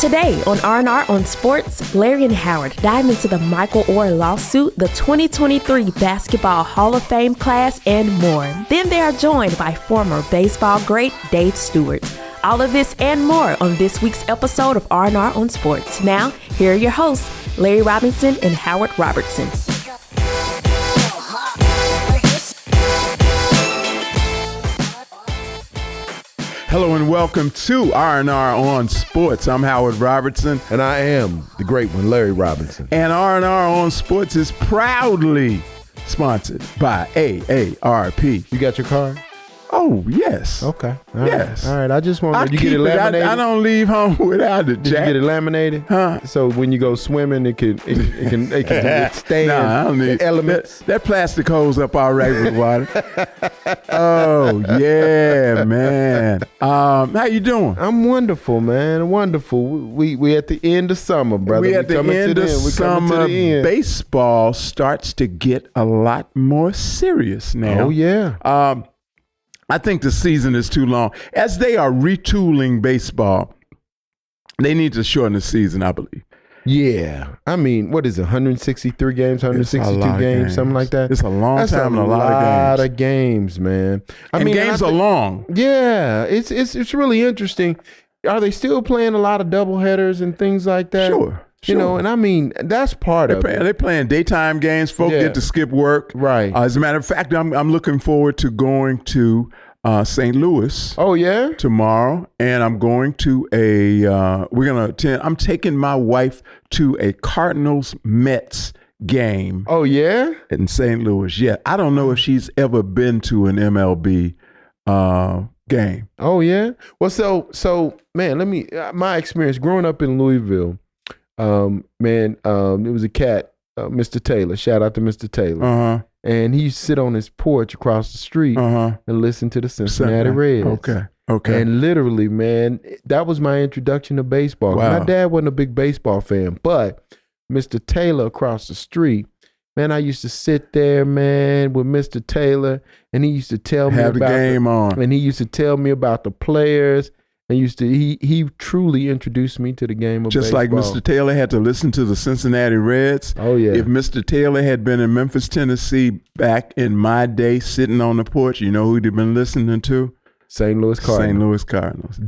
Today on R&R on Sports, Larry and Howard dive into the Michael Oher lawsuit, the 2023 Basketball Hall of Fame class, and more. Then they are joined by former baseball great Dave Stewart. All of this and more on this week's episode of R&R on Sports. Now, here are your hosts, Larry Robinson and Howard Robertson. Hello and welcome to R&R on Sports. I'm Howard Robertson. And I am the great one, Larry Robinson. And R&R on Sports is proudly sponsored by AARP. You got your card? Oh, yes. Okay. Yes. All right. I just want to get it laminated. I don't leave home without it, Jack. Did you get it laminated? Huh? So when you go swimming, it can withstand I don't need elements. That plastic holds up all right with water. Oh, yeah, man. How you doing? I'm wonderful, man. Wonderful. We at the end of summer, brother. We at the end of summer. Baseball starts to get a lot more serious now. Oh, yeah. I think the season is too long. As they are retooling baseball, they need to shorten the season, I believe. Yeah. I mean, what is it, 163 games, 162 games, something like that? It's a long time and a lot of games. A lot of games, man. Games are long. Yeah. It's really interesting. Are they still playing a lot of doubleheaders and things like that? Sure. You know, and I mean, that's part of it. They're playing daytime games. Folks get to skip work. Right. As a matter of fact, I'm looking forward to going to St. Louis. Oh, yeah? Tomorrow. And I'm going to I'm taking my wife to a Cardinals-Mets game. Oh, yeah? In St. Louis. Yeah. I don't know if she's ever been to an MLB game. Oh, yeah? Well, so man, my experience growing up in Louisville, it was a cat, Mr. Taylor. Shout out to Mr. Taylor. Uh-huh. And he used to sit on his porch across the street and listen to the Cincinnati Reds. Okay. And literally, man, that was my introduction to baseball. Wow. My dad wasn't a big baseball fan, but Mr. Taylor across the street, man, I used to sit there, man, with Mr. Taylor, and he used to tell me about the game on. And he used to tell me about the players. And he truly introduced me to the game of Just baseball. like Mr. Taylor had to listen to the Cincinnati Reds. Oh, yeah. If Mr. Taylor had been in Memphis, Tennessee back in my day sitting on the porch, you know who he'd have been listening to? St. Louis Cardinals. St. Louis Cardinals.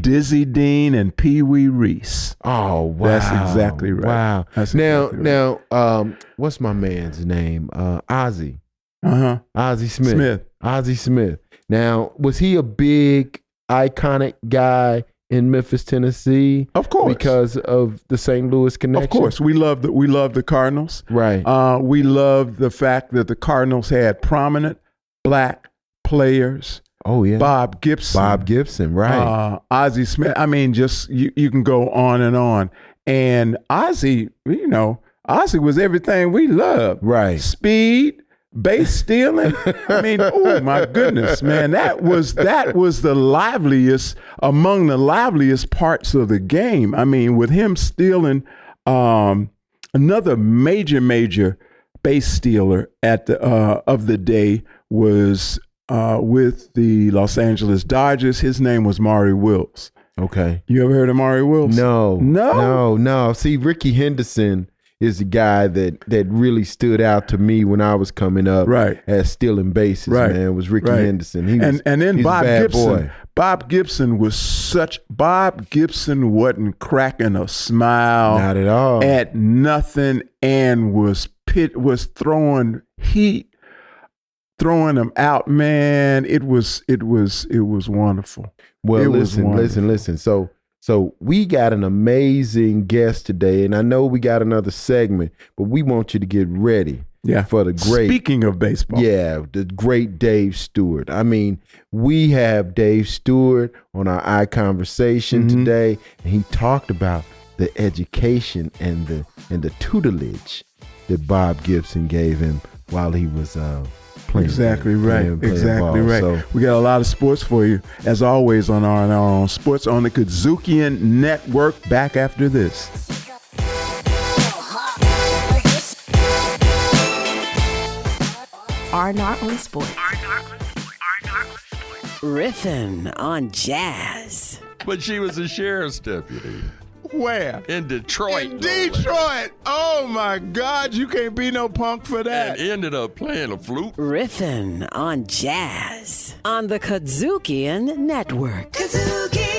Dizzy Dean and Pee Wee Reese. Oh, wow. That's exactly right. Wow. Now, what's my man's name? Ozzie. Ozzie Smith. Ozzie Smith. Now, was he a big iconic guy in Memphis, Tennessee? Of course, because of the St. Louis connection. Of course, we love the Cardinals. Right. We love the fact that the Cardinals had prominent black players. Oh yeah, Bob Gibson, right? Ozzie Smith. I mean, just you can go on and on. And Ozzie, Ozzie was everything we loved. Right. Speed. Base stealing. I mean, oh my goodness, man! That was the liveliest among the liveliest parts of the game. I mean, with him stealing, another major base stealer of the day was with the Los Angeles Dodgers. His name was Maury Wills. Okay, you ever heard of Maury Wills? No. See, Ricky Henderson is the guy that really stood out to me when I was coming up, right, as stealing bases, right, man, was Ricky Henderson. And then Bob Gibson. Boy. Bob Gibson wasn't cracking a smile. Not at all. At nothing, and was throwing them out, man. It was wonderful. Well, listen. So we got an amazing guest today, and I know we got another segment, but we want you to get ready for the great. Speaking of baseball. Yeah, the great Dave Stewart. I mean, we have Dave Stewart on our iConversation today, and he talked about the education and the tutelage that Bob Gibson gave him while he was playing. Exactly right. So, we got a lot of sports for you, as always, on R&R on Sports on the Kazookian Network. Back after this. R&R on Sports. Riffin' on jazz. But she was a sheriff's deputy. Where? In Detroit. In Detroit. Oh, my God. You can't be no punk for that. And ended up playing a flute. Riffin' on jazz on the Kazookian Network. Kazookian!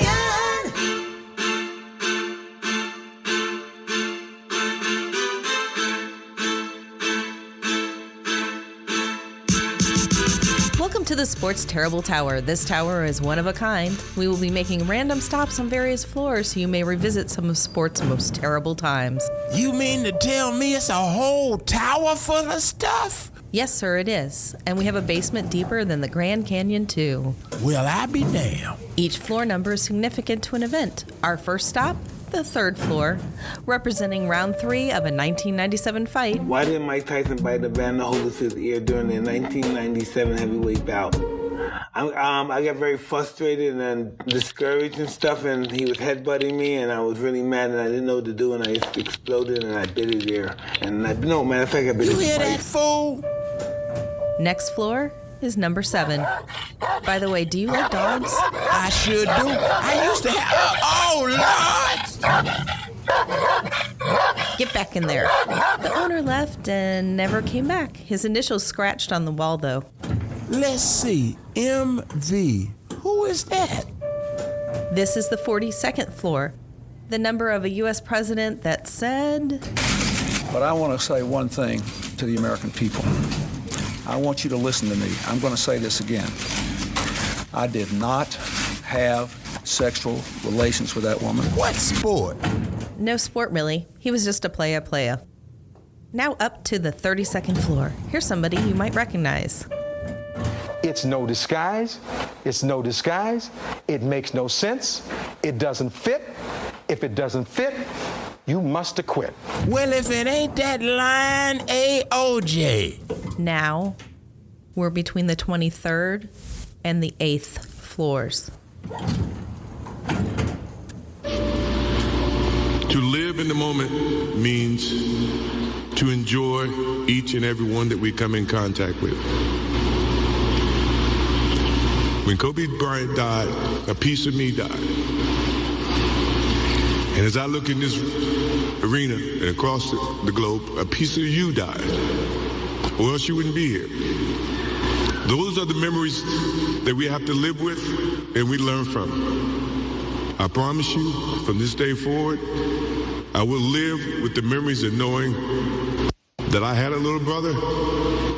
Welcome to the Sports Terrible Tower. This tower is one of a kind. We will be making random stops on various floors so you may revisit some of sports' most terrible times. You mean to tell me it's a whole tower full of stuff? Yes, sir, it is. And we have a basement deeper than the Grand Canyon, too. Well, I be damned. Each floor number is significant to an event. Our first stop, the third floor, representing round 3 of a 1997 fight. Why didn't Mike Tyson bite Evander Holyfield's ear during the 1997 heavyweight bout? I got very frustrated and discouraged and stuff, and he was headbutting me, and I was really mad, and I didn't know what to do, and I just exploded, and I bit his ear. And no, matter of fact, I bit his You hear spike. that, fool? Next floor is number 7. By the way, do you like dogs? I sure do. I used to have... Oh, Lord! Get back in there. The owner left and never came back. His initials scratched on the wall, though. Let's see. MV. Who is that? This is the 42nd floor, the number of a U.S. president that said... But I want to say one thing to the American people. I want you to listen to me. I'm going to say this again. I did not have sexual relations with that woman. What sport? No sport, really. He was just a playa. Now up to the 32nd floor. Here's somebody you might recognize. It's no disguise. It's no disguise. It makes no sense. It doesn't fit. If it doesn't fit, you must acquit. Well, if it ain't that line AOJ. Now, we're between the 23rd and the 8th floors. To live in the moment means to enjoy each and every one that we come in contact with. When Kobe Bryant died, a piece of me died. And as I look in this arena and across the globe, a piece of you died, or else you wouldn't be here. Those are the memories that we have to live with and we learn from. I promise you, from this day forward, I will live with the memories of knowing that I had a little brother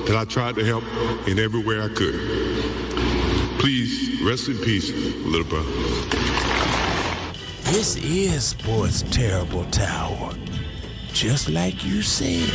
that I tried to help in every way I could. Please, rest in peace, little brother. This is Sports Terrible Tower. Just like you said.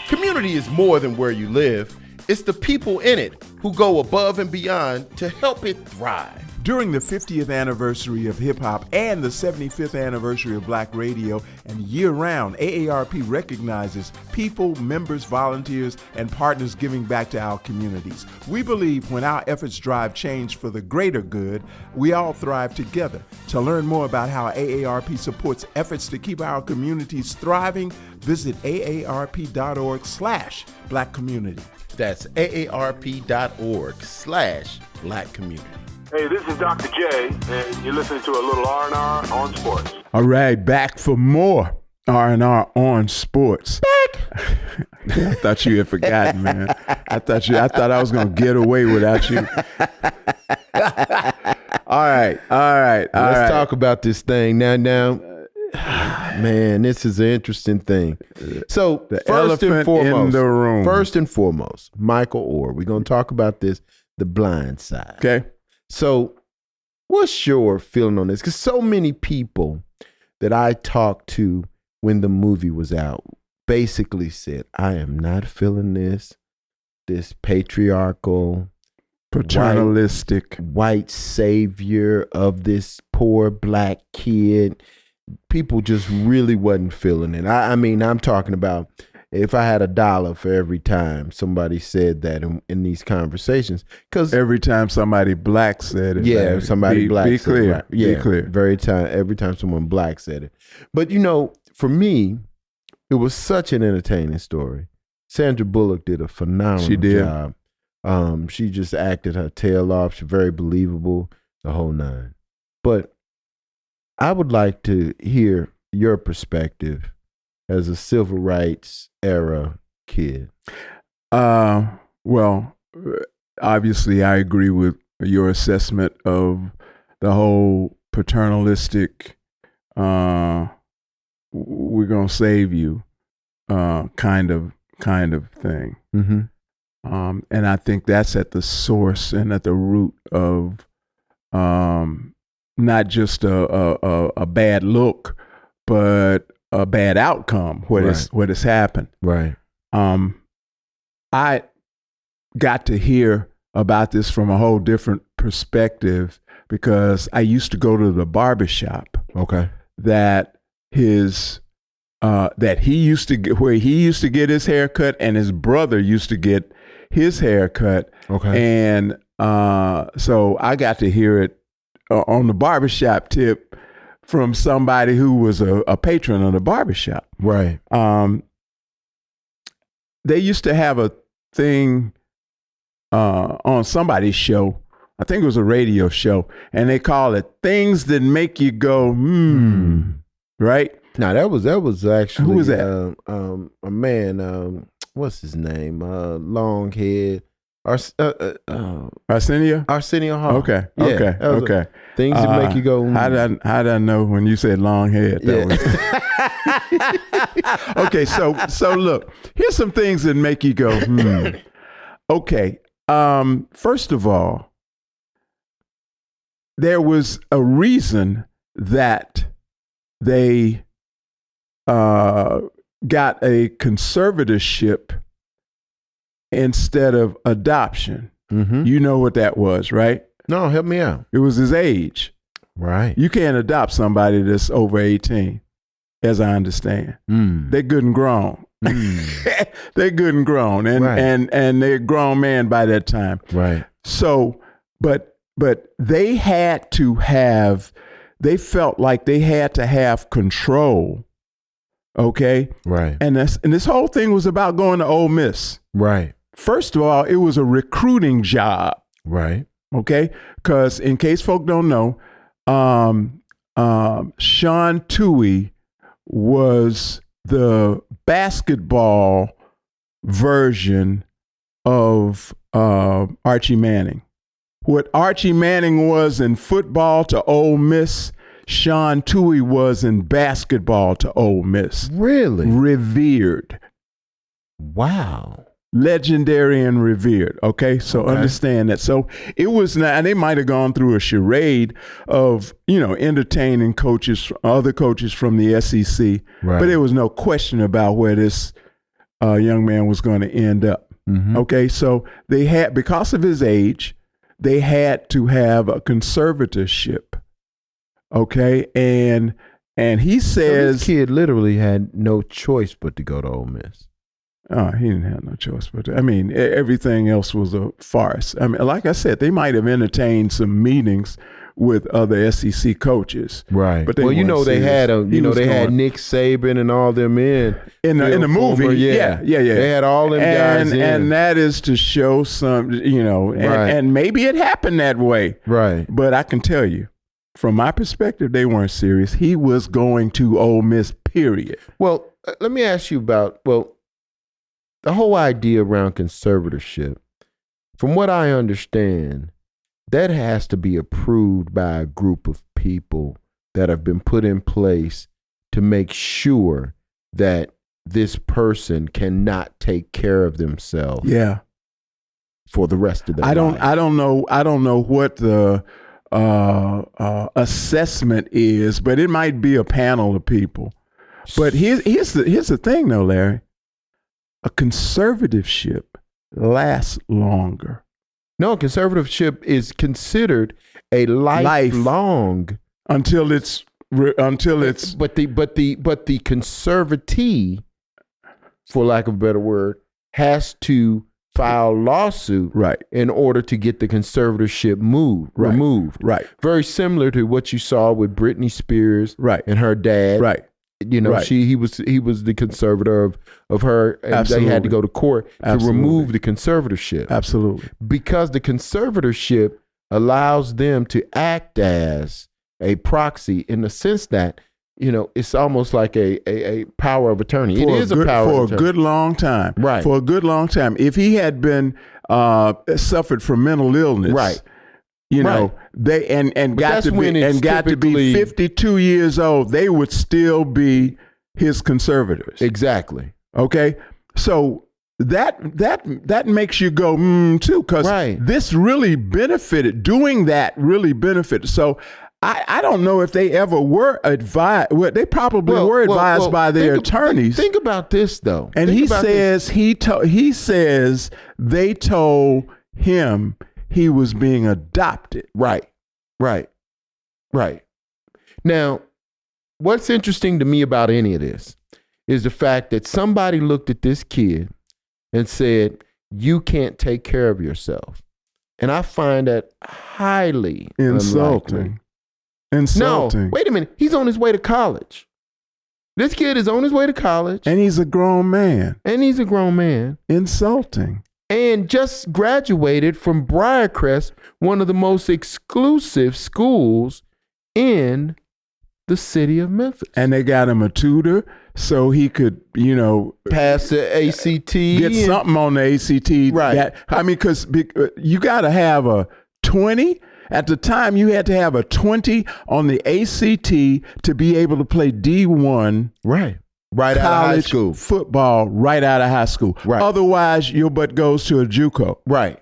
Community is more than where you live. It's the people in it who go above and beyond to help it thrive. During the 50th anniversary of hip-hop and the 75th anniversary of Black radio, and year-round, AARP recognizes people, members, volunteers, and partners giving back to our communities. We believe when our efforts drive change for the greater good, we all thrive together. To learn more about how AARP supports efforts to keep our communities thriving, visit aarp.org/Black Community. That's aarp.org/Black Community. Hey, this is Dr. J, and you're listening to a little R&R on sports. All right, back for more R&R on sports. Back. I thought you had forgotten, man. I thought I was gonna get away without you. All right. Let's talk about this thing now. Man, this is an interesting thing. So the elephant in the room. First and foremost, Michael Oher. We're gonna talk about this, the blind side. Okay. So, what's your feeling on this? Because so many people that I talked to when the movie was out basically said, I am not feeling this patriarchal, paternalistic, white savior of this poor black kid. People just really wasn't feeling it. I mean, I'm talking about if I had $1 for every time somebody said that in these conversations, because every time somebody black said it, yeah, somebody black. Be said clear, it, right. Yeah, be clear. Every time someone black said it, but for me, it was such an entertaining story, Sandra Bullock did a phenomenal She did. job. She just acted her tail off. She's very believable, the whole nine. But I would like to hear your perspective as a civil rights era kid. Well, obviously, I agree with your assessment of the whole paternalistic, we're going to save you kind of thing. Mm-hmm. And I think that's at the source and at the root of not just a bad look, but a bad outcome, what has happened. Right. I got to hear about this from a whole different perspective because I used to go to the barbershop. Okay. That he used to get, where he used to get his hair cut and his brother used to get his hair cut. Okay. And so I got to hear it on the barbershop tip from somebody who was a patron of the barbershop. Right. They used to have a thing on somebody's show. I think it was a radio show, and they call it "Things That Make You Go Right? Now that was actually who was that? A man. What's his name? Long head. Arsenio? Arsenio Hall. Okay. Yeah, Okay. Things that make you go. How did I know when you said long head? Okay, so look, here's some things that make you go, Okay. First of all, there was a reason that they got a conservatorship instead of adoption. Mm-hmm. You know what that was, right? No, help me out. It was his age. Right. You can't adopt somebody that's over 18, as I understand. They're good and grown. They're good and grown, and they're a grown man by that time. Right. So, but they had to have. They felt like they had to have control. Okay. Right. And this whole thing was about going to Ole Miss. Right. First of all, it was a recruiting job. Right. Okay. Because in case folk don't know, Sean Toohey was the basketball version of Archie Manning. What Archie Manning was in football to Ole Miss, Sean Toohey was in basketball to Ole Miss. Really? Revered. Wow. Legendary and revered. Okay, so understand that. So it was not, and they might have gone through a charade of, entertaining coaches, other coaches from the SEC, but there was no question about where this young man was going to end up. Mm-hmm. Okay, so they had, because of his age, they had to have a conservatorship. Okay, and he says, this kid literally had no choice but to go to Ole Miss. Oh, he didn't have no choice. But everything else was a farce. I mean, like I said, they might have entertained some meetings with other SEC coaches, right? But they had Nick Saban and all them in the movie. Yeah. They had all them guys in, and that is to show some, and maybe it happened that way, right? But I can tell you, from my perspective, they weren't serious. He was going to Ole Miss, period. Well, let me ask you about the whole idea around conservatorship. From what I understand, that has to be approved by a group of people that have been put in place to make sure that this person cannot take care of themselves. Yeah. For the rest of their life. I don't know what the assessment is, but it might be a panel of people. But here's the thing, though, Larry. A conservatorship lasts longer. No, conservatorship is considered a lifelong until it's but the conservatee, for lack of a better word, has to file lawsuit in order to get the conservatorship removed. Right. Very similar to what you saw with Britney Spears and her dad. Right. You know, Right. he was the conservator of her, and Absolutely. they had to go to court to Absolutely. remove the conservatorship. Absolutely. Because the conservatorship allows them to act as a proxy in the sense that, you know, it's almost like a power of attorney. It is a power for of attorney. a good long time. Right. For a good long time. If he had been suffered from mental illness, Right. You know, Right. they and But got that's to when be it's and got to typically- be 52 years old, they would still be his conservators. Exactly. Okay, so that makes you go too, because Right. this really benefited. Doing that really benefited. So I don't know if they ever were advised. Well, they probably were advised by their attorneys. Think about this though. And Think he about says he says they told him he was being adopted. Right. Now, what's interesting to me about any of this is the fact that somebody looked at this kid and said, "You can't take care of yourself," and I find that highly Insulting. unlikely. No, wait a minute. He's on his way to college. This kid is on his way to college. And he's a grown man. Insulting. And just graduated from Briarcrest, one of the most exclusive schools in the city of Memphis. And they got him a tutor so he could, you know, pass the ACT. Get something on the ACT. Right. Because you got to have a 20. At the time, you had to have a 20 on the ACT to be able to play D1. Right out of high school. Football right out of high school. Right. Otherwise, your butt goes to a JUCO. Right.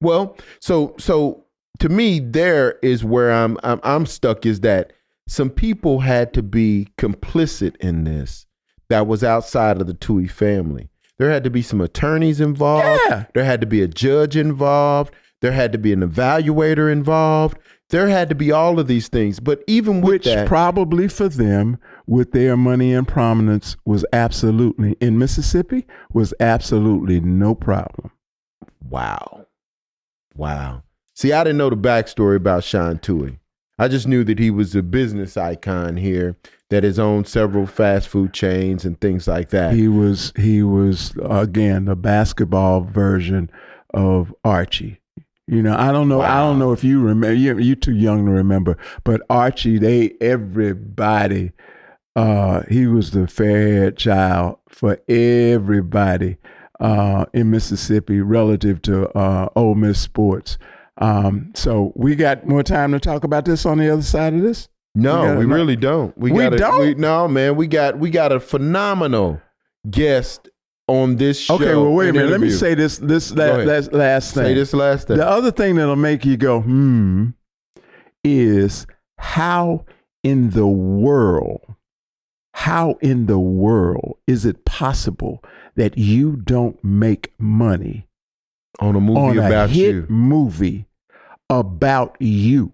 Well, so to me, there is where I'm stuck, is that some people had to be complicit in this that was outside of the Toohey family. There had to be some attorneys involved. Yeah. There had to be a judge involved. There had to be an evaluator involved. There had to be all of these things. But even with that, probably for them, with their money and prominence, was absolutely, in Mississippi, was absolutely no problem. Wow. See, I didn't know the backstory about Sean Toohey. I just knew that he was a business icon here that has owned several fast food chains and things like that. He was again the basketball version of Archie. You know, I don't know. Wow. I don't know if you remember. You're too young to remember. But Archie, everybody. He was the fair-haired child for everybody in Mississippi relative to Ole Miss sports. So we got more time to talk about this on the other side of this? No, we really don't. We got a phenomenal guest on this show. Okay, well, wait a minute. Let me say this last thing. Say this last thing. The other thing that'll make you go, is how in the world is it possible that you don't make money on a movie about you? Movie about you.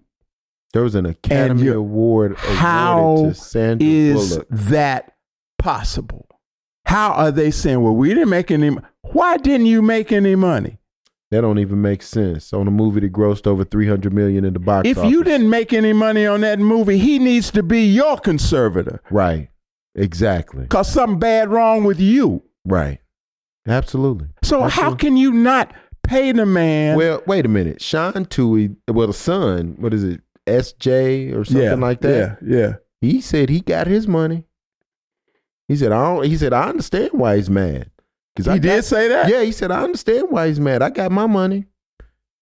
There was an Academy Award awarded to Sandra Bullock. How is that possible? How are they saying, well, we didn't make any money? Why didn't you make any money? That don't even make sense on a movie that grossed over $300 million in the box office. If you didn't make any money on that movie, he needs to be your conservator. Right. Exactly. Because something bad wrong with you. Right. Absolutely. So how can you not pay the man? Well, wait a minute. Sean Toohey, the son, what is it, SJ or something like that? Yeah. He said he got his money. He said, I understand why he's mad. He did say that? Yeah, he said, I understand why he's mad. I got my money.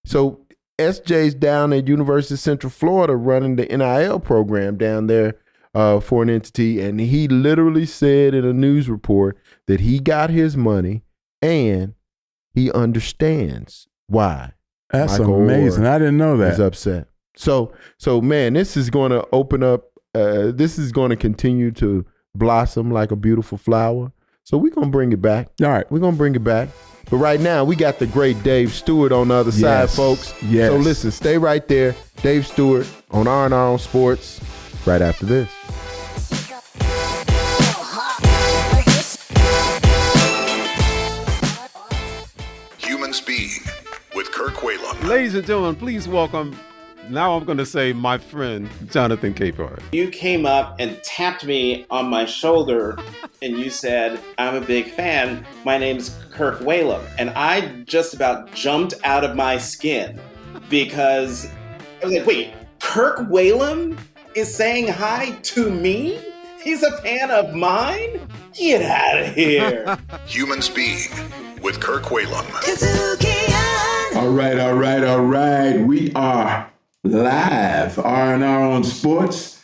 So SJ's down at University of Central Florida running the NIL program down there for an entity. And he literally said in a news report that he got his money and he understands why. That's Michael amazing. Oher I didn't know that. is upset. So man, this is going to open up. This is going to continue to blossom like a beautiful flower. So we're going to bring it back. All right. We're going to bring it back. But right now, we got the great Dave Stewart on the other side, folks. Yes. So listen, stay right there. Dave Stewart on R&R on Sports right after this. Human Speed with Kirk Whalum. Ladies and gentlemen, please welcome Now I'm going to say my friend, Jonathan Capehart. You came up and tapped me on my shoulder and you said, I'm a big fan. My name's Kirk Whalum. And I just about jumped out of my skin because I was like, wait, Kirk Whalum is saying hi to me? He's a fan of mine? Get out of here. Human Speed with Kirk Whalum. All right. We are live, R&R on Sports.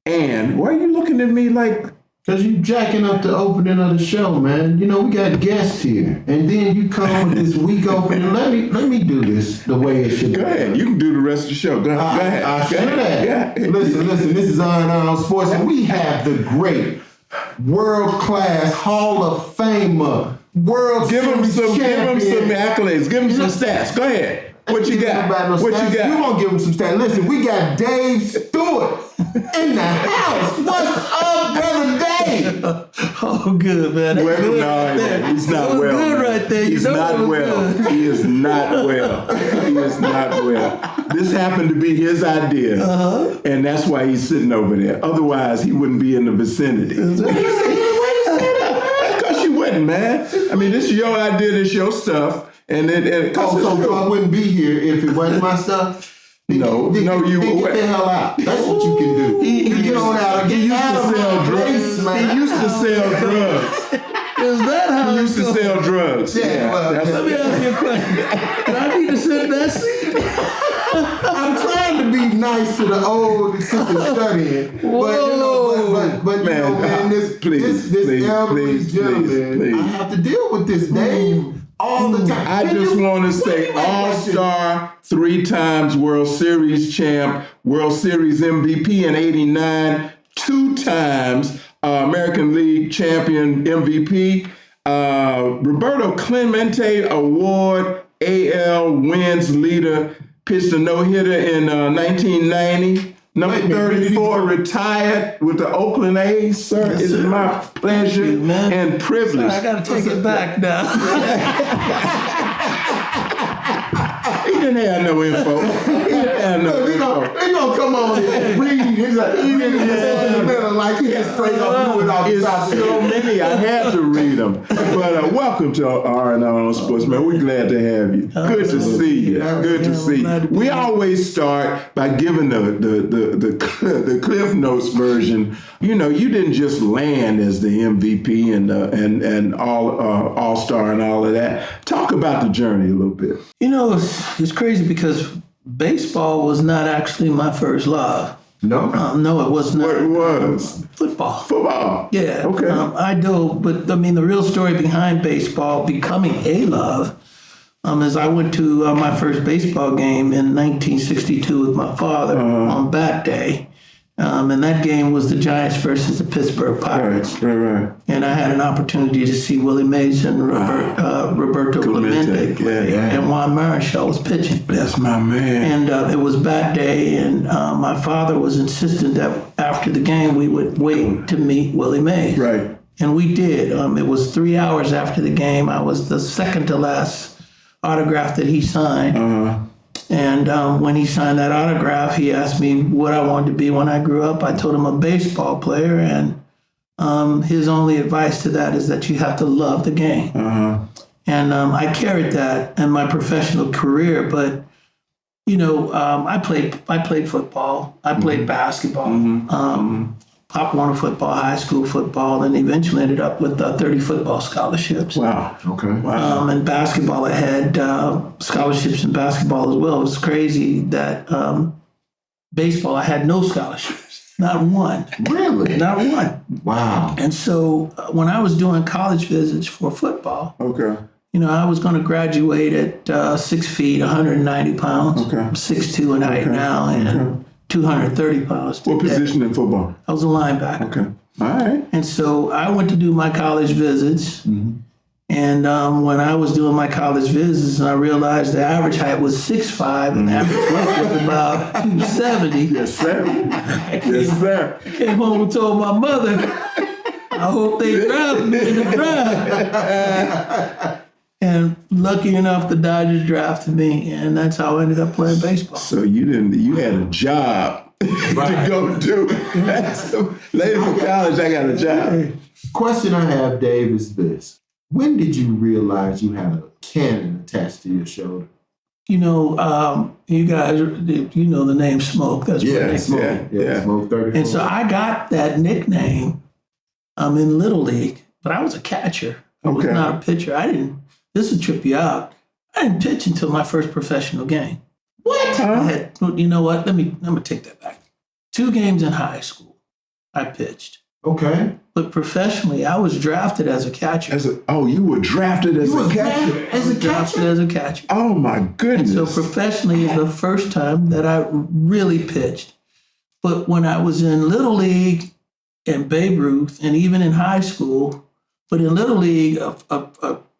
And why are you looking at me like... Because you jacking up the opening of the show, man. You know, we got guests here. And then you come with this week opening. Let me do this the way it should be. Go ahead. You can do the rest of the show. Go ahead. I should have. Listen. This is R&R on Sports. And we have the great world-class Hall of Famer, World Series champion. Give him some accolades. Give him some stats. Go ahead. What you got? You gonna give him some stats. Listen, we got Dave Stewart in the house. What's up, brother Dave? Oh, good, man. He's not well. Good right there. He's not well. He is not well. This happened to be his idea, and that's why he's sitting over there. Otherwise, he wouldn't be in the vicinity. Because you wouldn't, man. I mean, this is your idea. This is your stuff. So I wouldn't be here if it wasn't my stuff? No, you get the hell out. That's what you can do. You get on out. He used to sell drugs. He used to sell drugs. Is that how he used to sell drugs? Yeah. Let me ask you a question. Do I need to sit in that seat? I'm trying to be nice to the old and super studying. But this elderly gentleman, I have to deal with this, Dave. All the time. I just want to say All-Star, 3 times World Series champ, World Series MVP in '89, 2 times American League champion MVP, Roberto Clemente Award AL wins leader, pitched a no-hitter in 1990. Number 34 retired with the Oakland A's, sir. Yes, it's my pleasure and privilege. I got to take it back now. He didn't have no info. They gonna come on and read. He's like, he just straight up blew it off the top. So many, I had to read them. But welcome to R&R on Sports, man. We're glad to have you. Good to see you. Good to see you. We always start by giving the Cliff Notes version. You know, you didn't just land as the MVP and all-star and all of that. Talk about the journey a little bit. You know, it's crazy because baseball was not actually my first love. No? No, it was not. What it was? Football. Football? Yeah. Okay. I do, but I mean, the real story behind baseball becoming a love is I went to my first baseball game in 1962 with my father on bat day. And that game was the Giants versus the Pittsburgh Pirates. Right. And I had an opportunity to see Willie Mays and Roberto Clemente play. And Juan Marichal was pitching. That's my man. And it was bat day, and my father was insistent that after the game we would wait to meet Willie Mays. Right. And we did. It was 3 hours after the game. I was the second to last autograph that he signed. And when he signed that autograph, he asked me what I wanted to be when I grew up. I told him a baseball player, and his only advice to that is that you have to love the game. And I carried that in my professional career. But you know, I played football. I played basketball. Pop Warner football, high school football, and eventually ended up with 30 football scholarships. Wow. Okay. Wow. And basketball, I had scholarships in basketball as well. It was crazy that baseball, I had no scholarships. Not one. Really? Not one. Wow. And so when I was doing college visits for football, you know, I was going to graduate at 6 feet, 190 pounds. I'm 6'2" in height now, and 230 pounds. What position in football? I was a linebacker. Okay. All right. And so I went to do my college visits. And when I was doing my college visits, and I realized the average height was 6'5", and the average weight was about 270. Yes, sir. Yes, sir. I came home and told my mother, I hope they draft me in the draft. And And lucky enough, the Dodgers drafted me, and that's how I ended up playing baseball. So you had a job to go do. Later for college, I got a job. Question I have, Dave, is this. When did you realize you had a cannon attached to your shoulder? You know, you guys, you know the name Smoke. That's what they Smoke. Yeah, Smoke 34. And so I got that nickname in Little League, but I was a catcher. I was not a pitcher. This will trip you out. I didn't pitch until my first professional game. What? You know what? Let me take that back. 2 games in high school, I pitched. Okay. But professionally, I was drafted as a catcher. You were drafted as a catcher? Drafted as a catcher. Oh, my goodness. And so professionally is the first time that I really pitched. But when I was in Little League and Babe Ruth, and even in high school, but in Little League,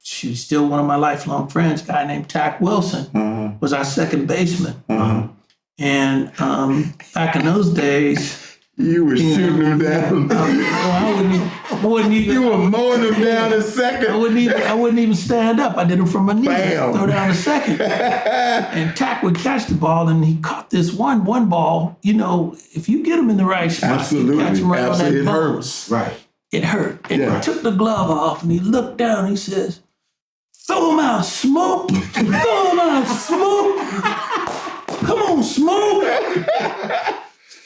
she's still one of my lifelong friends, a guy named Tack Wilson, was our second baseman. And back in those days, you were shooting them down. I wouldn't even. You were mowing them down in second. I wouldn't even stand up. I did it from my knees. Throw down a second. And Tack would catch the ball, and he caught this one ball. You know, if you get him in the right spot, you catch him right on that ball. It hurts. Right. It hurt. And he took the glove off, and he looked down. And he says, "Throw him out, Smoke. Throw him out, Smoke. Come on, Smoke."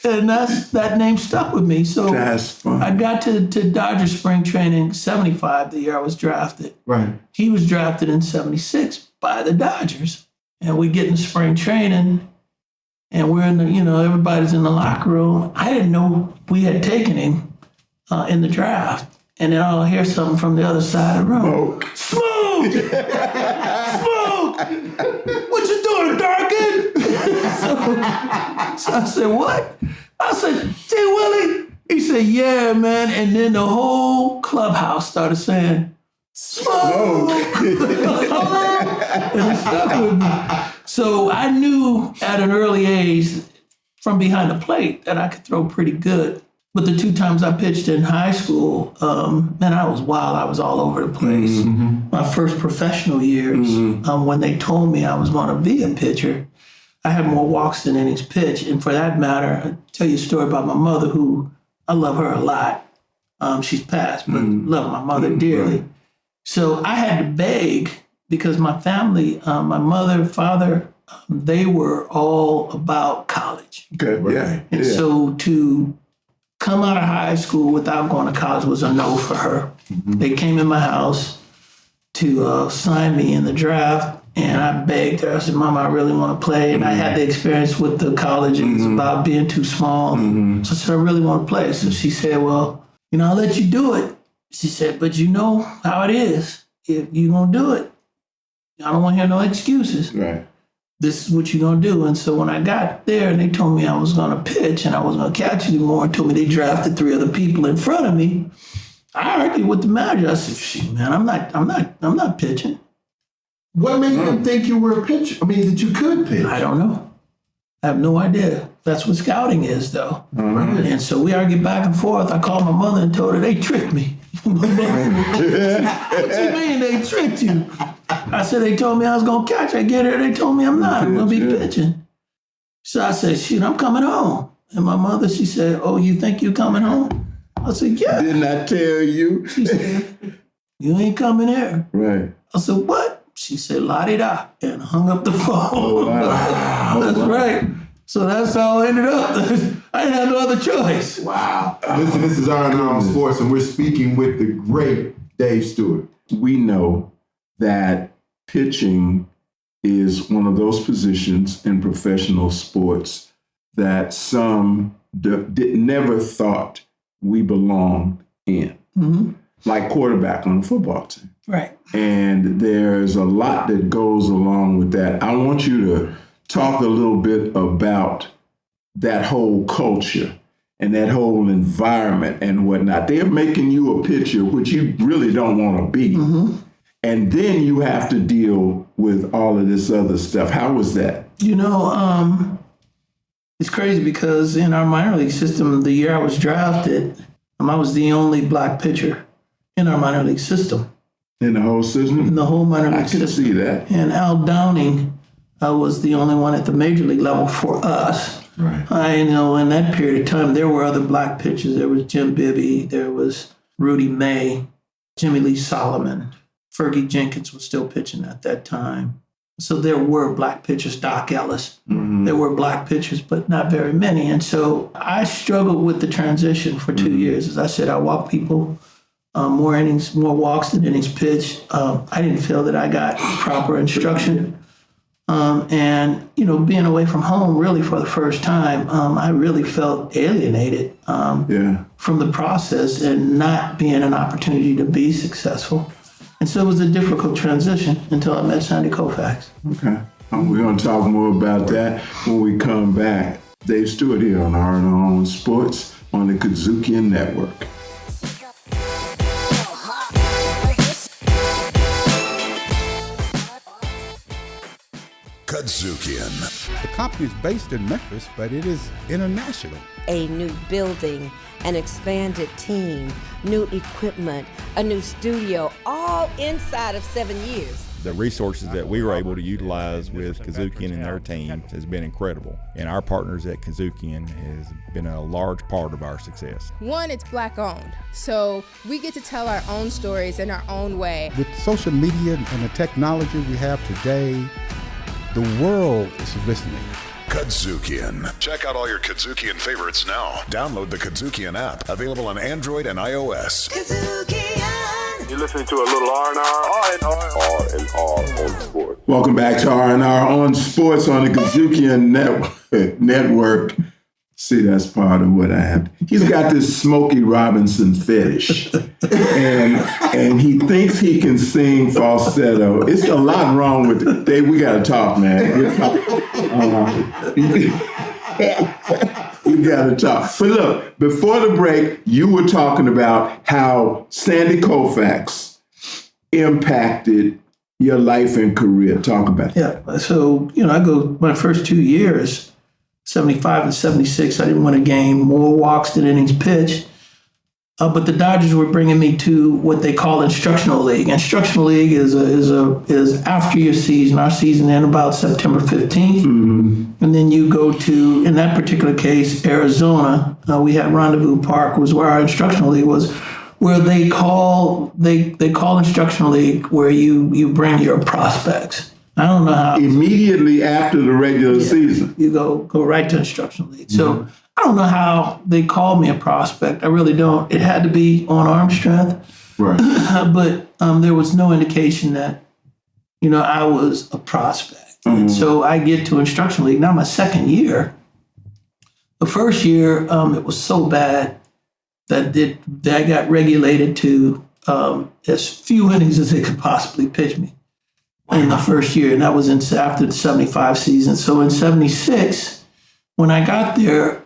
And that name stuck with me. So that's fun. I got to Dodger spring training 75, the year I was drafted. Right. He was drafted in 76 by the Dodgers. And we get in spring training, and we're in everybody's in the locker room. I didn't know we had taken him in the draft. And then I'll hear something from the other side of the room. Smoke! Smoke! What you doing, Darkin? So I said, what? I said, T. Willie? He said, yeah, man. And then the whole clubhouse started saying, Smoke! And it stuck with me. So I knew at an early age from behind the plate that I could throw pretty good. But the 2 times I pitched in high school, man, I was wild. I was all over the place. My first professional years, when they told me I was going to be a pitcher, I had more walks than innings pitched. And for that matter, I'll tell you a story about my mother, who I love her a lot. She's passed, but love my mother dearly. So I had to beg because my family, my mother, father, they were all about college. Okay, yeah. And so to come out of high school without going to college was a no for her. They came in my house to sign me in the draft, and I begged her. I said, Mama, I really want to play. And I had the experience with the colleges about being too small. So I said, I really want to play. So she said, well, I'll let you do it. She said, but you know how it is. If you're going to do it, I don't want to hear no excuses. Right. This is what you're going to do. And so when I got there and they told me I was going to pitch and I wasn't going to catch anymore, and told me they drafted 3 other people in front of me, I argued with the manager. I said, shit, man, I'm not pitching. What made them think you were a pitcher? I mean, that you could pitch? I don't know. I have no idea. That's what scouting is, though. Right. And so we argued back and forth. I called my mother and told her they tricked me. What you mean they tricked you? I said, they told me I was going to catch. I get here. They told me I'm not. I'm going to be pitching. So I said, shoot, I'm coming home. And my mother, she said, oh, you think you coming home? I said, yeah. Didn't I tell you? She said, you ain't coming here. Right. I said, what? She said, la-di-da, and hung up the phone. Oh, wow. That's right. So that's how I ended up. I didn't have no other choice. Wow. Listen, this is R&R Sports, and we're speaking with the great Dave Stewart. We know that pitching is one of those positions in professional sports that some never thought we belonged in, like quarterback on a football team. Right. And there's a lot that goes along with that. I want you to talk a little bit about that whole culture and that whole environment and whatnot. They're making you a pitcher, which you really don't want to be. And then you have to deal with all of this other stuff. How was that? It's crazy because in our minor league system, the year I was drafted, I was the only black pitcher in our minor league system. In the whole system? In the whole minor league I can system. see that. And Al Downing was the only one at the major league level for us. Right. In that period of time, there were other black pitchers. There was Jim Bibby, there was Rudy May, Jimmy Lee Solomon. Fergie Jenkins was still pitching at that time. So there were black pitchers, Doc Ellis. Mm-hmm. There were black pitchers, but not very many. And so I struggled with the transition for 2 years. As I said, I walked people, more innings, more walks than innings pitched. I didn't feel that I got proper instruction. And being away from home really for the first time, I really felt alienated from the process and not being an opportunity to be successful. And so it was a difficult transition until I met Sandy Koufax. Okay. We're going to talk more about that when we come back. Dave Stewart here on R&R on Sports on the Kazukian Network. Kazukian. The company is based in Memphis, but it is international. A new building, an expanded team, new equipment, a new studio, all inside of 7 years. The resources that we were able to utilize with Kazukian and their team has been incredible. And our partners at Kazukian has been a large part of our success. One, it's Black owned, so we get to tell our own stories in our own way. With social media and the technology we have today, the world is listening. Kazukian. Check out all your Kazukian favorites now. Download the Kazukian app, available on Android and iOS. Kazukian. You're listening to a little R&R on Sports. Welcome back to R&R on Sports on the Kazukian Network. See, that's part of what I have. He's got this Smokey Robinson fetish. And he thinks he can sing falsetto. It's a lot wrong with it. Dave, we got to talk, man. We got to talk. But look, before the break, you were talking about how Sandy Koufax impacted your life and career. Talk about that. Yeah. So, I go my first 2 years, 75 and 76, I didn't win a game, more walks than innings pitched. But the Dodgers were bringing me to what they call instructional league. Instructional league is after your season. Our season ended about September 15th. Mm-hmm. And then you go to, in that particular case, Arizona. We had Rendezvous Park was where our instructional league was, where they call instructional league where you bring your prospects. I don't know how. Immediately after the regular season. You go right to instructional league. So I don't know how they called me a prospect. I really don't. It had to be on arm strength. Right. But there was no indication that, I was a prospect. Mm-hmm. And so I get to instructional league. Now my second year. The first year, it was so bad that I got regulated to as few innings as they could possibly pitch me in the first year. And that was after the 75 season. So in 76, when I got there,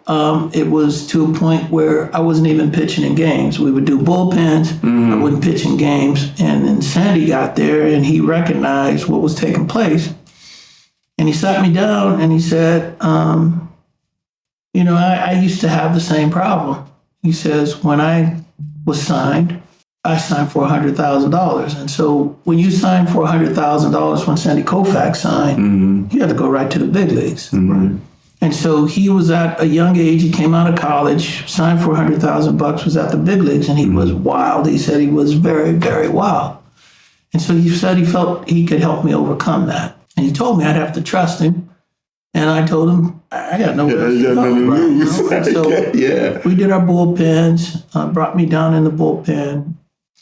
it was to a point where I wasn't even pitching in games. We would do bullpens. Mm-hmm. I wouldn't pitch in games. And then Sandy got there and he recognized what was taking place. And he sat me down and he said, I used to have the same problem. He says, when I was signed, I signed for $100,000. And so when you sign for $100,000, when Sandy Koufax signed, mm-hmm. you had to go right to the big leagues. Mm-hmm. And so he was at a young age, he came out of college, signed for $100,000, was at the big leagues, and he was wild. He said he was very, very wild. And so he said he felt he could help me overcome that. And he told me I'd have to trust him. And I told him, I got nowhere to go. So we did our bullpens, brought me down in the bullpen,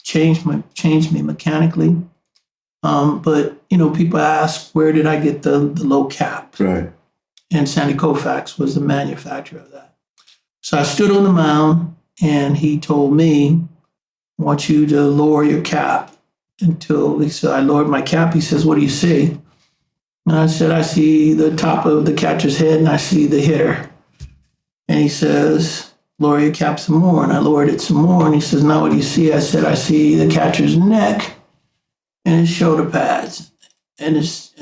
changed me mechanically. But, people ask, where did I get the low cap? Right. And Sandy Koufax was the manufacturer of that. So I stood on the mound and he told me, I want you to lower your cap he said, I lowered my cap. He says, what do you see? And I said, I see the top of the catcher's head and I see the hitter. And he says, lower your cap some more. And I lowered it some more. And he says, now what do you see? I said, I see the catcher's neck and his shoulder pads and his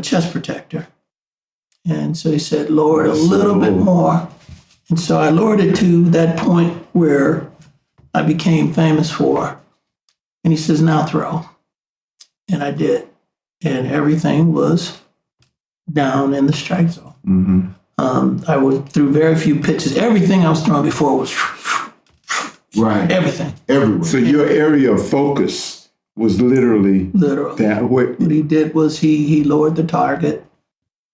chest protector. And so he said, lower it a little bit more. And so I lowered it to that point where I became famous for. And he says, now throw. And I did. And everything was down in the strike zone. I threw very few pitches. Everything I was throwing before was right. Everything. Everywhere. So your area of focus was literally that. What he did was he lowered the target,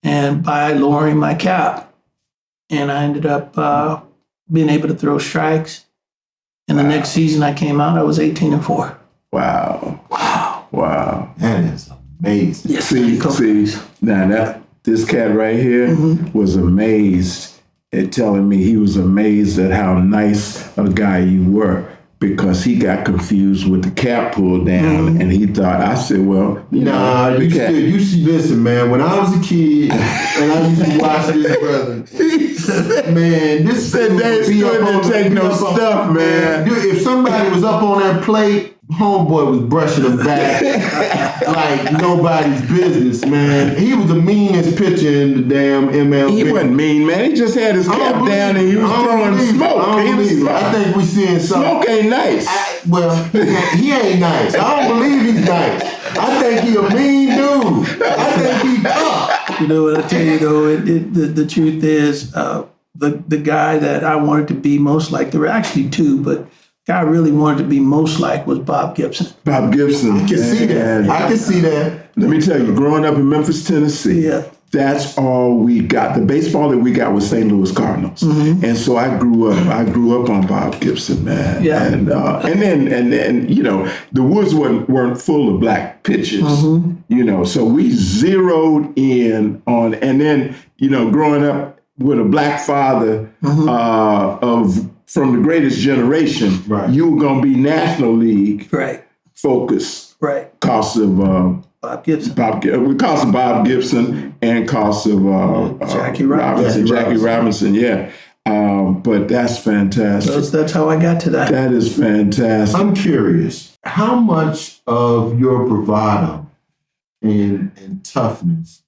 and by lowering my cap, and I ended up being able to throw strikes. And the next season I came out, I was 18-4. Wow. That is amazing. Yes, see, now this cat right here was amazed at telling me he was amazed at how nice a guy you were, because he got confused with the cap pulled down and he thought, I said, well, you see, listen, man, when I was a kid and I used to watch this brother, man, this said Dave Stewart didn't take no stuff, man. Dude, if somebody was up on that plate, homeboy was brushing him back like nobody's business, man. He was the meanest pitcher in the damn MLB. He wasn't mean, man. He just had his cap down and he was throwing smoke. I think we seeing something. Smoke ain't nice. He ain't nice. I don't believe he's nice. I think he a mean dude. I think he tough. You know what I tell you though? The truth is, the guy that I wanted to be most like, there were actually two, but guy I really wanted to be most like was Bob Gibson. Bob Gibson. I can see that. I can see that. Let me tell you, growing up in Memphis, Tennessee, that's all we got. The baseball that we got was St. Louis Cardinals, and so I grew up on Bob Gibson, man. Yeah. And then you know, the woods weren't full of black pitchers, you know, so we zeroed in on, and then you know, growing up with a black father from the greatest generation, you were going to be National League focused. Right. Cost of Bob Gibson. Cost of Bob Gibson and cost of Jackie Robinson. Jackie Robinson, but that's fantastic. That's how I got to that. That is fantastic. I'm curious, how much of your bravado and toughness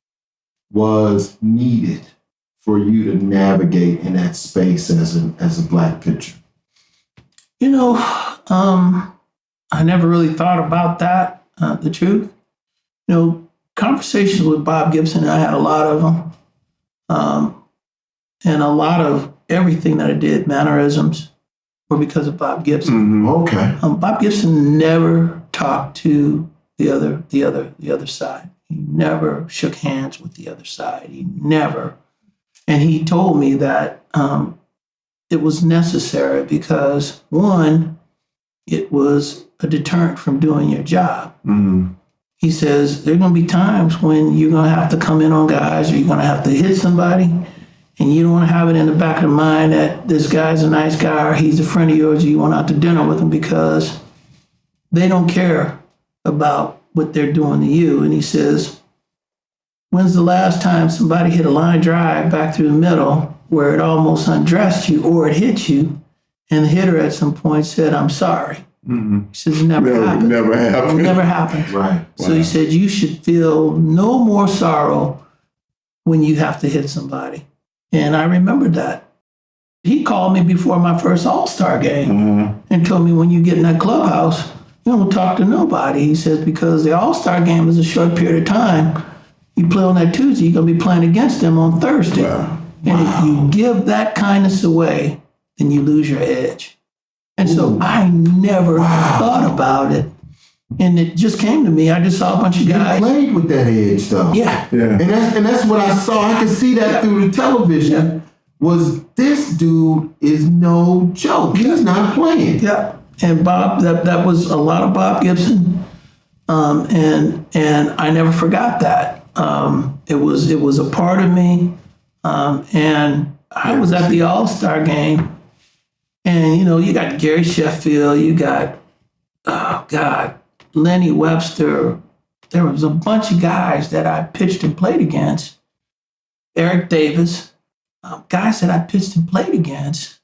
was needed for you to navigate in that space as a black pitcher? You know, I never really thought about that, the truth. You know, conversations with Bob Gibson, I had a lot of them. And a lot of everything that I did, mannerisms, were because of Bob Gibson. Okay. Bob Gibson never talked to the other side. He never shook hands with the other side. He never. And he told me that it was necessary because, one, it was a deterrent from doing your job. He says, there are going to be times when you're going to have to come in on guys or you're going to have to hit somebody, and you don't want to have it in the back of the mind that this guy's a nice guy or he's a friend of yours or you went out to dinner with him, because they don't care about what they're doing to you. And he says, when's the last time somebody hit a line drive back through the middle where it almost undressed you or it hit you, and the hitter at some point said, I'm sorry? He says, it never happened. Never happened. It never happened. Right. So he said, you should feel no more sorrow when you have to hit somebody. And I remembered that. He called me before my first All-Star game and told me, when you get in that clubhouse, you don't talk to nobody. He says, because the All-Star game is a short period of time. You play on that Tuesday, you're going to be playing against them on Thursday. And if you give that kindness away, then you lose your edge. And so I never thought about it. And it just came to me. I just saw a bunch of guys. You played with that edge, though. Yeah. And that's what I saw. I could see that through the television. Was this dude is no joke. He's not playing. Yeah. And Bob, that was a lot of Bob Gibson. And I never forgot that. It was a part of me. And I was at the All-Star game. And, you know, you got Gary Sheffield, you got, Lenny Webster. There was a bunch of guys that I pitched and played against. Eric Davis, guys that I pitched and played against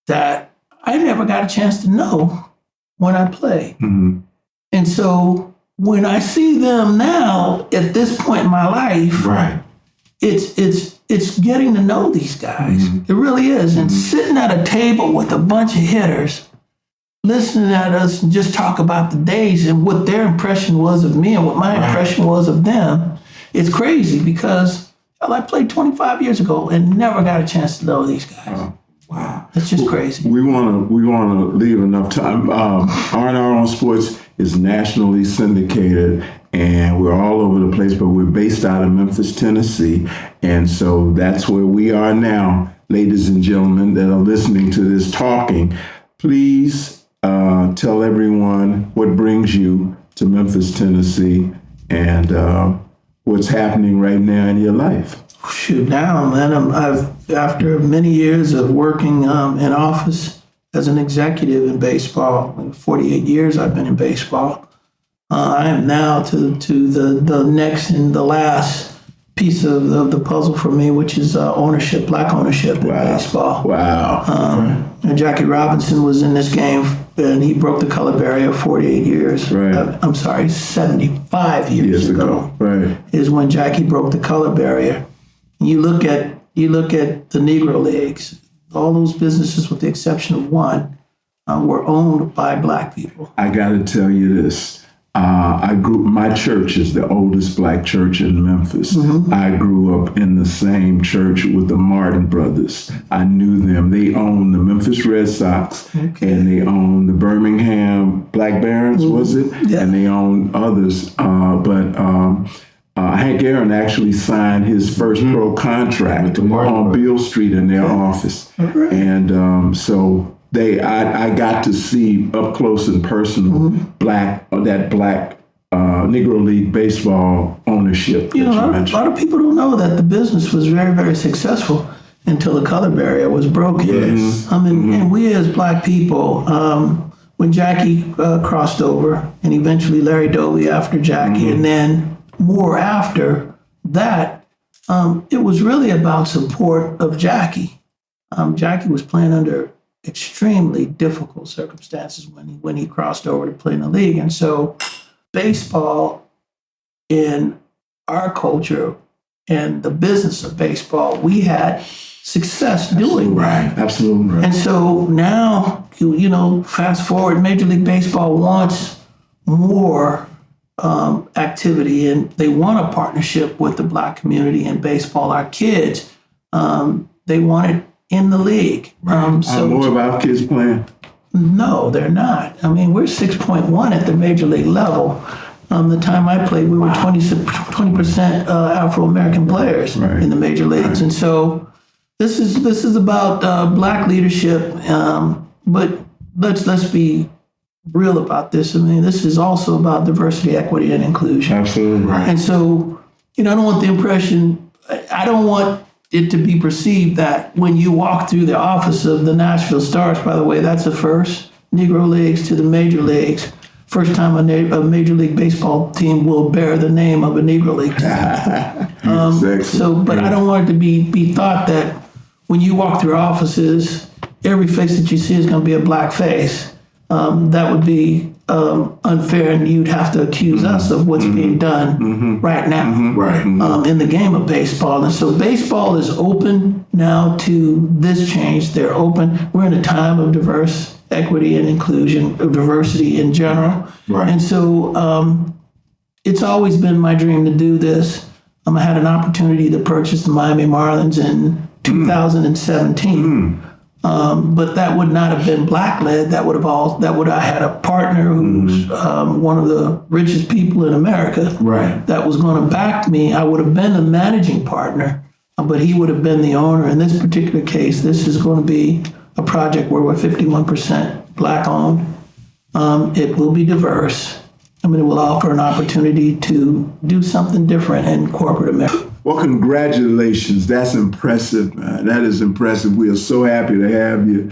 that I never got a chance to know when I played. And so when I see them now at this point in my life, it's getting to know these guys. It really is. And sitting at a table with a bunch of hitters listening at us and just talk about the days and what their impression was of me and what my impression was of them. It's crazy because I played 25 years ago and never got a chance to know these guys. Wow, it's just crazy. We want to leave enough time. R&R on Sports is nationally syndicated, and we're all over the place, but we're based out of Memphis, Tennessee, and so that's where we are now, ladies and gentlemen that are listening to this talking. Please tell everyone what brings you to Memphis, Tennessee, and what's happening right now in your life. Shoot, now, man, after many years of working in office as an executive in baseball, 48 years I've been in baseball, I am now to the next and the last piece of the puzzle for me, which is ownership, black ownership in baseball. Wow. And Jackie Robinson was in this game, and he broke the color barrier 48 years. Right. 75 years ago. Right. Is when Jackie broke the color barrier. You look at the Negro Leagues. All those businesses, with the exception of one, were owned by black people. I got to tell you this. My church is the oldest black church in Memphis. Mm-hmm. I grew up in the same church with the Martin brothers. I knew them. They owned the Memphis Red Sox, and they owned the Birmingham Black Barons, was it? Yeah. And they owned others. Hank Aaron actually signed his first pro contract on Beale Street in their office. Right. And so I got to see up close and personal black Negro League baseball ownership. A lot of people don't know that the business was very, very successful until the color barrier was broken. Yes. And we as black people, when Jackie crossed over, and eventually Larry Doby after Jackie, and then more after that, it was really about support of Jackie. Jackie was playing under extremely difficult circumstances when he crossed over to play in the league. And so baseball in our culture and the business of baseball, we had success doing that. Absolutely right. And so now, fast forward, Major League Baseball wants more activity, and they want a partnership with the black community in baseball. Our kids, they want it in the league. So more of our kids playing? No, they're not. We're 6.1 at the major league level. The time I played, we were 20% Afro-American players in the major leagues. And so this is about black leadership, but let's be real about this. This is also about diversity, equity, and inclusion. Absolutely right. And so, I don't want the impression, I don't want it to be perceived that when you walk through the office of the Nashville Stars, by the way, that's the first Negro Leagues to the major leagues. First time a Major League Baseball team will bear the name of a Negro League team. But I don't want it to be thought that when you walk through offices, every face that you see is going to be a black face. That would be unfair, and you'd have to accuse us of what's being done right now in the game of baseball. And so baseball is open now to this change. They're open. We're in a time of diverse equity and inclusion, of diversity in general. Right. And so it's always been my dream to do this. I had an opportunity to purchase the Miami Marlins in 2017. But that would not have been black-led. I had a partner who's one of the richest people in America that was going to back me. I would have been a managing partner, but he would have been the owner. In this particular case, this is going to be a project where we're 51% black-owned. It will be diverse. It will offer an opportunity to do something different in corporate America. Well, congratulations. That's impressive, man. That is impressive. We are so happy to have you,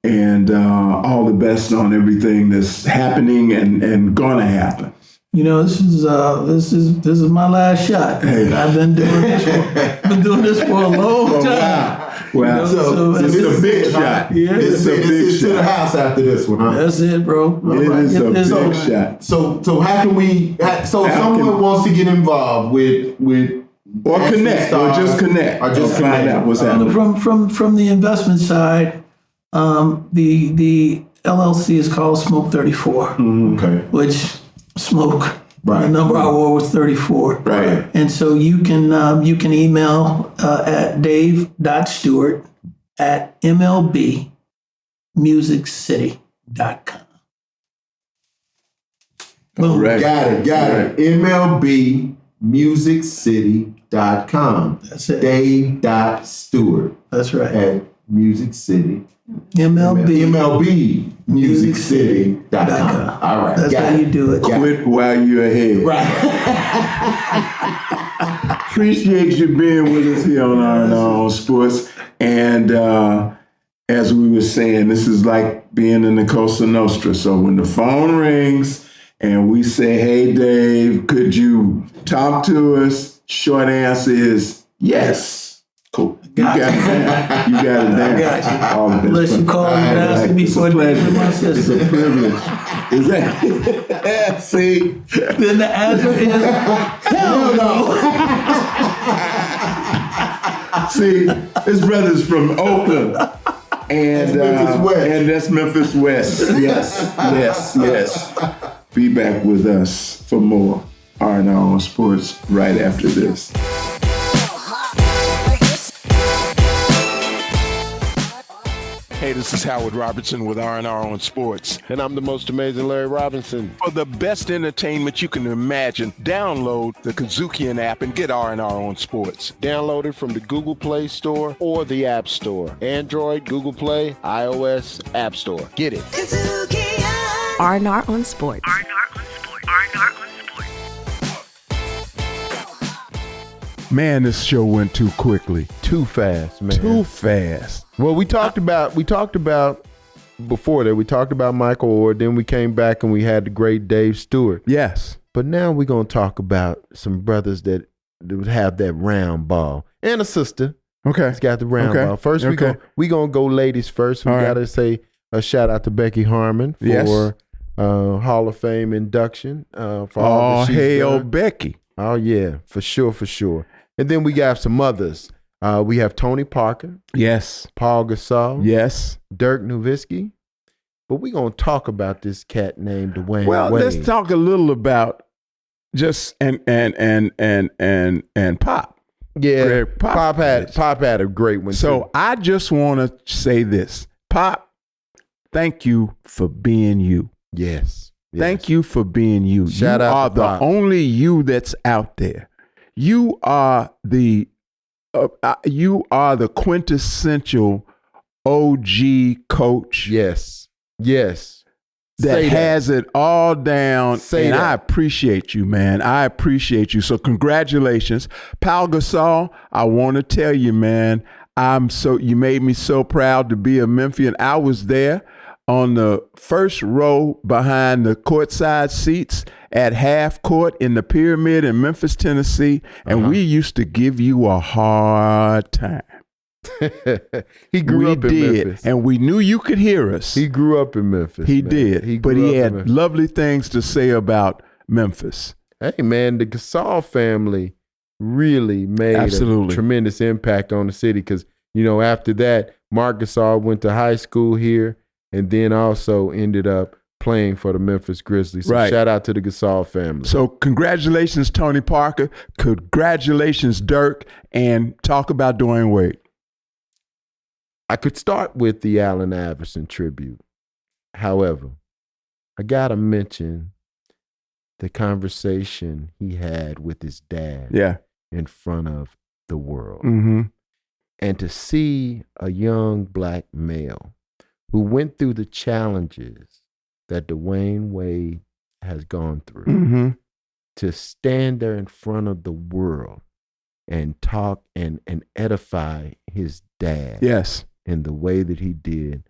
and all the best on everything that's happening and gonna happen. This is my last shot. Hey. I've been doing this for a long time. Wow. So this is a big shot. Yeah, this is to the house after this one, huh? That's it, bro. It is a big shot. So how can we? So if someone wants to get involved with or connect, or just connect, or just find out what's happening from the investment side. The LLC is called Smoke 34. Okay. Which Smoke, the number I wore was 34. Right. And so you can email at dave.stewart@mlbmusiccity.com. Boom. Right. Got it. MLBmusiccity.com. That's it. Dave.Stewart. That's right. At Music City. MLBmusiccity.com. All right. That's how you do it. Quit while you're ahead. Right. Appreciate you being with us here on R&R on Sports. And as we were saying, this is like being in the Cosa Nostra. So when the phone rings and we say, hey, Dave, could you talk to us? Short answer is yes. Cool. You got it down. You got it down. I got you. All of Unless you call me and ask me for a date with my sister. It's a privilege. Is that? See? Then the answer is hell no. See, his brother's from Oakland. And that's Memphis West. Yes. Be back with us for more R&R on Sports right after this. Hey, this is Howard Robertson with R&R on Sports. And I'm the most amazing Larry Robinson. For the best entertainment you can imagine, download the Kazookian app and get R&R on Sports. Download it from the Google Play Store or the App Store. Android, Google Play, iOS, App Store. Get it. R&R on Sports. Man, this show went too quickly. Too fast, man. Too fast. Well, we talked about before that. We talked about Michael Oher. Then we came back and we had the great Dave Stewart. Yes. But now we're gonna talk about some brothers that would have that round ball and a sister. Okay. It's got the round ball. First, we gonna go ladies first. We gotta say a shout out to Becky Harmon for Hall of Fame induction. For all that she's done. Becky. Oh yeah, for sure. And then we got some others. We have Tony Parker. Yes. Paul Gasol. Yes. Dirk Nowitzki. But we're going to talk about this cat named Dwayne Wade. Let's talk a little about just and Pop. Yeah, Pop had a great one. So too. I just want to say this. Pop, thank you for being you. Yes. Thank you for being you. Shout out to Pop. You are the only you that's out there. You are the quintessential OG coach. Yes. That has it all down. I appreciate you, man. I appreciate you. So congratulations. Paul Gasol, I want to tell you, man, you made me so proud to be a Memphian. I was there on the first row behind the courtside seats at half court in the Pyramid in Memphis, Tennessee, and we used to give you a hard time. He grew up in Memphis. And we knew you could hear us. He grew up in Memphis. He did. But he had lovely things to say about Memphis. Hey, man, the Gasol family really made a tremendous impact on the city because, after that, Mark Gasol went to high school here and then also ended up playing for the Memphis Grizzlies. So shout out to the Gasol family. So congratulations, Tony Parker. Congratulations, Dirk. And talk about Dwayne Wade. I could start with the Allen Iverson tribute. However, I got to mention the conversation he had with his dad in front of the world. Mm-hmm. And to see a young black male who went through the challenges that Dwayne Wade has gone through, to stand there in front of the world and talk and edify his dad in the way that he did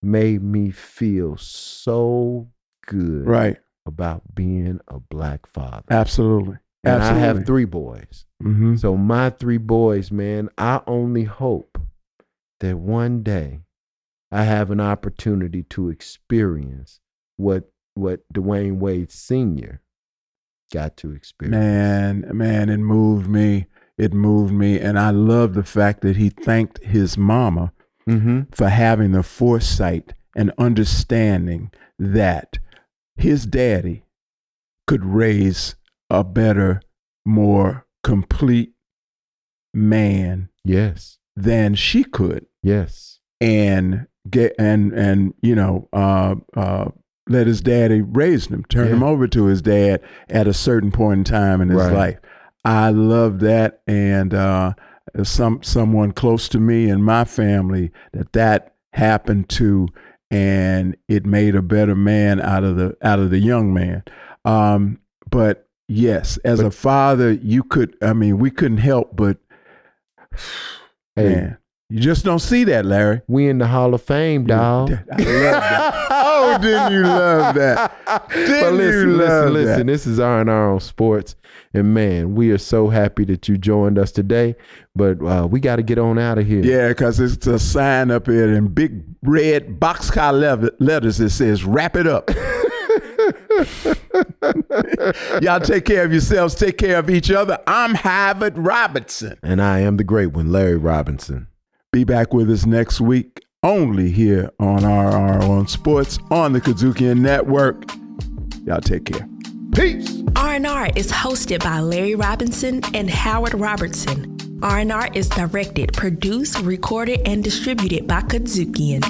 made me feel so good about being a black father. Absolutely. And I have 3 boys. Mm-hmm. So my 3 boys, man, I only hope that one day I have an opportunity to experience what Dwayne Wade Sr. got to experience. Man, it moved me. And I love the fact that he thanked his mama for having the foresight and understanding that his daddy could raise a better, more complete man yes than she could. Yes. And let his daddy raise him, turn him over to his dad at a certain point in time in his life. I love that. And someone close to me and my family that happened to, and it made a better man out of the young man. But yes, as a father, we couldn't help but, man, you just don't see that, Larry. We in the Hall of Fame, dog. I love that. Oh, didn't you love that? Listen. This is R&R on Sports. And man, we are so happy that you joined us today. But we got to get on out of here. Yeah, because it's a sign up here in big red boxcar letters that says, wrap it up. Y'all take care of yourselves. Take care of each other. I'm Harvard Robinson. And I am the great one, Larry Robinson. Be back with us next week, only here on RR on Sports on the Kazukian Network. Y'all take care. Peace. R&R is hosted by Larry Robinson and Howard Robertson. R&R is directed, produced, recorded, and distributed by Kazukian.